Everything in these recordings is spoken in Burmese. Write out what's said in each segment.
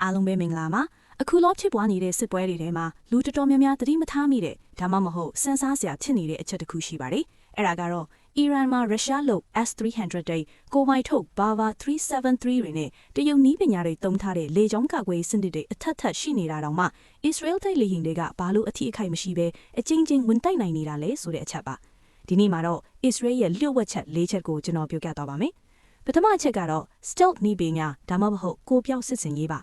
အားလုံးပဲမင်္ဂလာပါအခုလောဖြစ်ပွားနေတဲ့စစ်ပွဲတွေထဲမှာလူတော်တော်များများသတိမထားမိတဲ့ဒါမှမဟုတ်စမ်းစားစရာဖြစ်နေတဲ့အချက်တစ်ခုရှိပါတယ်အဲ့ဒါကတော့အီရန်မှာရုရှားလုပ် S-300 တွေကိုပိုင်ထုတ် Bava 373တွေနဲ့တရုတ်နီးပညာတွေသုံးထားတဲ့လေကြောင်းကာကွယ်စနစ်တွေအထက်ထပ်ရှိနေတာတောင်မှ Israel တိုက်လေယာဉ်တွေကဘာလို့အထီးအခိုက်မရှိဘဲအချင်းချင်းဝင်တိုက်နိုင်နေတာလဲဆိုတဲ့အချက်ပါဒီနေ့မှာတော့ Israel ရဲ့လျှို့ဝှက်ချက်၄ချက်ကိုကျွန်တော်ပြောပြသွားပါမယ်ပထမအချက်ကတော့ stealth နီးပညာဒါမှမဟုတ်ကိုပြောက်စစ်စင်ရေးပါ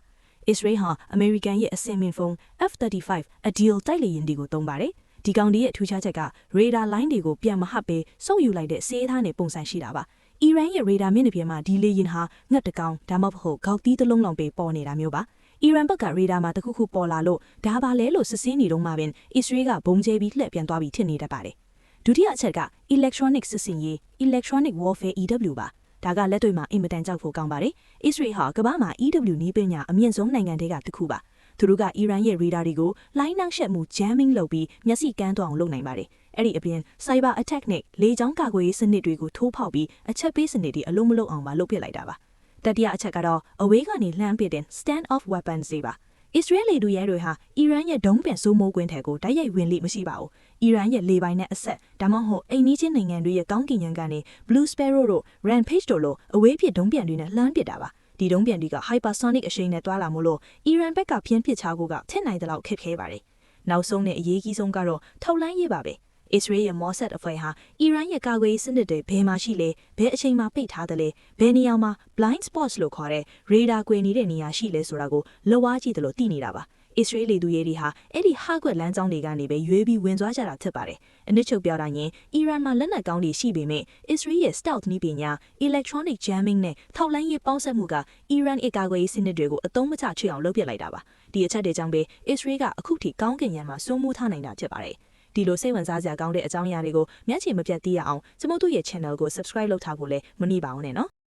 Israel ဟာ American ရဲ့အစင်မင်ဖုန်း F-35 Adil တိုက်လေယာဉ်တွေကိုသုံးပါတယ်။ဒီကောင်ဒီရဲ့ထူးခြားချက်က radar line တွေကိုပြန်မဟပ်ပဲစုပ်ယူလိုက်တဲ့စေးသားနဲ့ပုံစံရှိတာပါ။အီရန်ရဲ့ radar မျက်နှာပြင်မှာဒီလေယာဉ်ဟာငှက်တကောင်ဒါမှမဟုတ်ခေါက်သီးတစ်လုံးလောက်ပဲပေါ်နေတာမျိုးပါ။အီရန်ဘက်က radar မှာတခုခုပေါ်လာလို့ဒါပါလဲလို့စစ်ဆေးနေတော့မှပင် Israel ကဘုံကျဲပြီးလှည့်ပြန်သွားပြီးထင်နေတတ်ပါတယ်။ဒုတိယအချက်က electronic စစ်စင်ရေး electronic warfare EW ပါဒါကလက်တွေ့မှာအင်မတန်ကြောက်ဖို့ကောင်းပါတယ်။ Israel ဟာကမ္ဘာမှာ EW နီးပညာအမြင့်ဆုံးနိုင်ငံတွေကတစ်ခုပါ။သူတို့ကအီရန်ရဲ့ radar တွေကိုလိုင်းနှောင့်ယှက်မှု jamming လုပ်ပြီးမျက်စိကန်းသွားအောင်လုပ်နိုင်ပါတယ်။အဲ့ဒီအပြင် cyber attack နဲ့လေကြောင်းကာကွယ်ရေးစနစ်တွေကိုထိုးဖောက်ပြီးအချက်ပေးစနစ်တွေအလုံးမလုံးအောင်လုပ်ပစ်လိုက်တာပါ။တတိယအချက်ကတော့အဝေးကနေလှမ်းပစ်တဲ့ stand off weapons တွေပါ။ Israel လေဒူရဲတွေဟာအီရန်ရဲ့ဒုံးပင်စိုးမိုးကွင်းထဲကိုတိုက်ရိုက်ဝင်လိမရှိပါဘူး။အီရန်ရဲ့လေပိုင်နဲ့အဆက်ဒါမှမဟုတ်အိမ်နီးချင်းနိုင်ငံတွေရဲ့ကောင်းကင်ယံကနေ Blue Sparrow တို့ Rampage တို့လိုအဝေးပြဒုံးပြန်တွေနဲ့လှမ်းပစ်တာပါ။ဒီဒုံးပြန်တွေက hypersonic အရှိန်နဲ့တွာလာမို့လို့အီရန်ဘက်ကပြင်းပစ်ချဖို့ကထင်နိုင်တဲ့လောက်ခက်ခဲပါတယ်။နောက်ဆုံးနဲ့အရေးကြီးဆုံးကတော့ထောက်လှမ်းရေးပါပဲ။ Israel ရဲ့ Mossad အဖွဲ့ဟာအီရန်ရဲ့ကာကွယ်ရေးစနစ်တွေဘယ်မှာရှိလဲဘယ်အချိန်မှာပိတ်ထားတယ်လဲဘယ်နေရာမှာ blind spots လို့ခေါ်တဲ့ radar ကွယ်နေတဲ့နေရာရှိလဲဆိုတာကိုလောဝါးကြည့်တယ်လို့သိနေတာပါ။ Israel လေသူရဲတွေဟာအဲ့ဒီဟာကွက်လမ်းကြောင်းတွေကနေပဲရွေးပြီးဝင်သွားကြတာဖြစ်ပါတယ်။အနစ်ချုပ်ပြောတာရင်အီရန်မှာလက်နက်ကောင်းတွေရှိပေမဲ့ Israel ရဲ့ stealth နည်းပညာ electronic jamming နဲ့ထောက်လှမ်းရေးပေါင်းစပ်မှုကအီရန်ကာကွယ်ရေးစနစ်တွေကိုအသုံးမချချွေအောင်လုပ်ပစ်လိုက်တာပါ။ဒီအချက်တွေကြောင့်ပဲ Israel ကအခုထိကောင်းကင်ယံမှာစိုးမိုးထားနိုင်တာဖြစ်ပါတယ်။ဒီလိုစိတ်ဝင်စားစရာကောင်းတဲ့အကြောင်းအရာတွေကိုမျက်ခြေမပြတ်သိရအောင်ကျွန်တော်တို့ရဲ့ channel ကို subscribe လုပ်ထားဖို့လည်းမနှိပါဘူးနဲ့နော်။